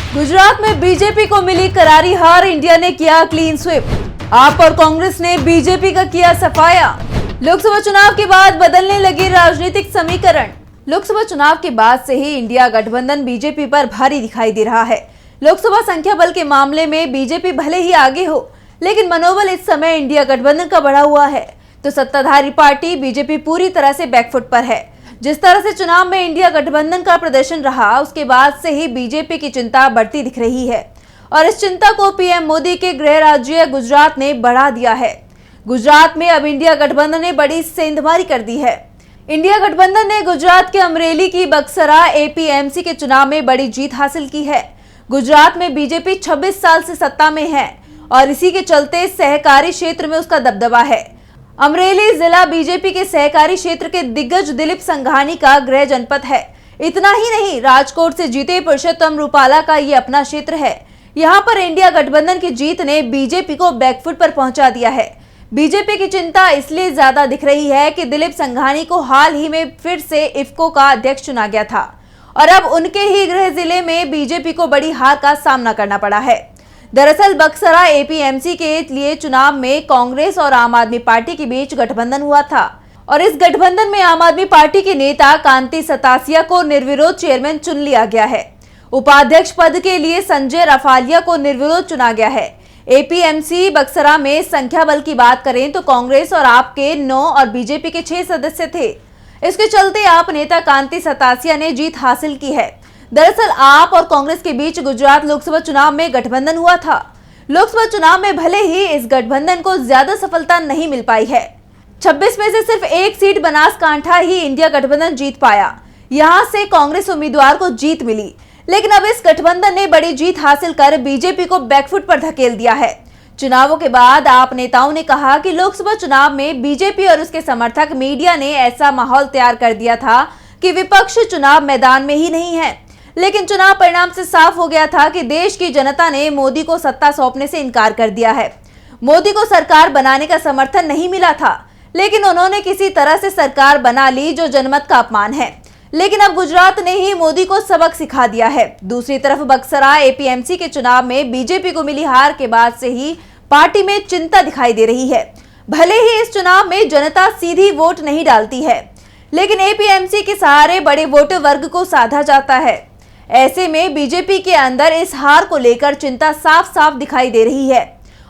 गुजरात में बीजेपी को मिली करारी हार, इंडिया ने किया क्लीन स्वीप। आप और कांग्रेस ने बीजेपी का किया सफाया। लोकसभा चुनाव के बाद बदलने लगे राजनीतिक समीकरण। लोकसभा चुनाव के बाद से ही इंडिया गठबंधन बीजेपी पर भारी दिखाई दे रहा है। लोकसभा संख्या बल के मामले में बीजेपी भले ही आगे हो, लेकिन मनोबल इस समय इंडिया गठबंधन का बढ़ा हुआ है, तो सत्ताधारी पार्टी बीजेपी पूरी तरह से बैकफुट पर है। जिस तरह से चुनाव में इंडिया गठबंधन का प्रदर्शन रहा, उसके बाद से ही बीजेपी की चिंता बढ़ती दिख रही है और इस चिंता को पीएम मोदी के गृह राज्य गुजरात ने बढ़ा दिया है। गुजरात में अब इंडिया गठबंधन ने बड़ी सेंधमारी कर दी है। इंडिया गठबंधन ने गुजरात के अमरेली की बक्सरा एपीएमसी के चुनाव में बड़ी जीत हासिल की है। गुजरात में बीजेपी 26 साल से सत्ता में है और इसी के चलते सहकारी क्षेत्र में उसका दबदबा है। अमरेली जिला बीजेपी के सहकारी क्षेत्र के दिग्गज दिलीप संघानी का गृह जनपद है। इतना ही नहीं, राजकोट से जीते पुरुषोत्तम रूपाला का ये अपना क्षेत्र है। यहाँ पर इंडिया गठबंधन की जीत ने बीजेपी को बैकफुट पर पहुंचा दिया है। बीजेपी की चिंता इसलिए ज्यादा दिख रही है कि दिलीप संघानी को हाल ही में फिर से इफ्को का अध्यक्ष चुना गया था और अब उनके ही गृह जिले में बीजेपी को बड़ी हार का सामना करना पड़ा है। दरअसल बक्सरा एपीएमसी के लिए चुनाव में कांग्रेस और आम आदमी पार्टी के बीच गठबंधन हुआ था और इस गठबंधन में आम आदमी पार्टी के नेता कांति सतासिया को निर्विरोध चेयरमैन चुन लिया गया है। उपाध्यक्ष पद के लिए संजय रफालिया को निर्विरोध चुना गया है। एपीएमसी बक्सरा में संख्या बल की बात करें तो कांग्रेस और आप के 9 और बीजेपी के 6 सदस्य थे। इसके चलते आप नेता कांति सतासिया ने जीत हासिल की है। दरअसल आप और कांग्रेस के बीच गुजरात लोकसभा चुनाव में गठबंधन हुआ था। लोकसभा चुनाव में भले ही इस गठबंधन को ज्यादा सफलता नहीं मिल पाई है। 26 में से सिर्फ एक सीट बनासकांठा ही इंडिया गठबंधन जीत पाया। यहां से कांग्रेस उम्मीदवार को जीत मिली, लेकिन अब इस गठबंधन ने बड़ी जीत हासिल कर बीजेपी को बैकफुट पर धकेल दिया है। चुनावों के बाद आप नेताओं ने कहा कि लोकसभा चुनाव में बीजेपी और उसके समर्थक मीडिया ने ऐसा माहौल तैयार कर दिया था कि विपक्ष चुनाव मैदान में ही नहीं है। लेकिन चुनाव परिणाम से साफ हो गया था कि देश की जनता ने मोदी को सत्ता सौंपने से इनकार कर दिया है। मोदी को सरकार बनाने का समर्थन नहीं मिला था, लेकिन उन्होंने किसी तरह से सरकार बना ली, जो जनमत का अपमान है। लेकिन अब गुजरात ने ही मोदी को सबक सिखा दिया है। दूसरी तरफ बक्सरा एपीएमसी के चुनाव में बीजेपी को मिली हार के बाद से ही पार्टी में चिंता दिखाई दे रही है। भले ही इस चुनाव में जनता सीधी वोट नहीं डालती है, लेकिन एपीएमसी के सहारे बड़े वोटर वर्ग को साधा जाता है। ऐसे में बीजेपी के अंदर इस हार को लेकर चिंता साफ साफ दिखाई दे रही है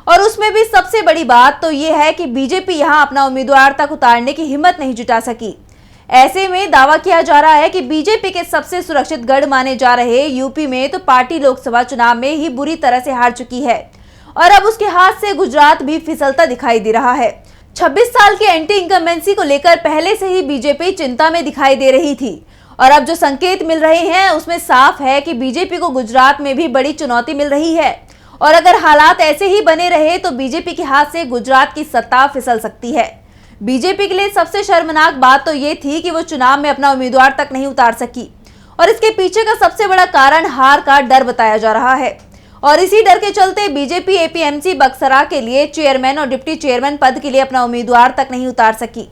और उसमें भी सबसे बड़ी बात तो ये है कि बीजेपी यहां अपना उम्मीदवार तक उतारने की हिम्मत नहीं जुटा सकी। ऐसे में दावा किया जा रहा है कि बीजेपी के सबसे सुरक्षित गढ़ माने जा रहे यूपी में तो पार्टी लोकसभा चुनाव में ही बुरी तरह से हार चुकी है और अब उसके हाथ से गुजरात भी फिसलता दिखाई दे रहा है। 26 साल की एंटी इनकम्बेंसी को लेकर पहले से ही बीजेपी चिंता में दिखाई दे रही थी और अब जो संकेत मिल रहे हैं उसमें साफ है कि बीजेपी को गुजरात में भी बड़ी चुनौती मिल रही है और अगर हालात ऐसे ही बने रहे तो बीजेपी के हाथ से गुजरात की सत्ता फिसल सकती है। बीजेपी के लिए सबसे शर्मनाक बात तो ये थी कि वो चुनाव में अपना उम्मीदवार तक नहीं उतार सकी और इसके पीछे का सबसे बड़ा कारण हार का डर बताया जा रहा है और इसी डर के चलते बीजेपी एपीएमसी बक्सरा के लिए चेयरमैन और डिप्टी चेयरमैन पद के लिए अपना उम्मीदवार तक नहीं उतार सकी।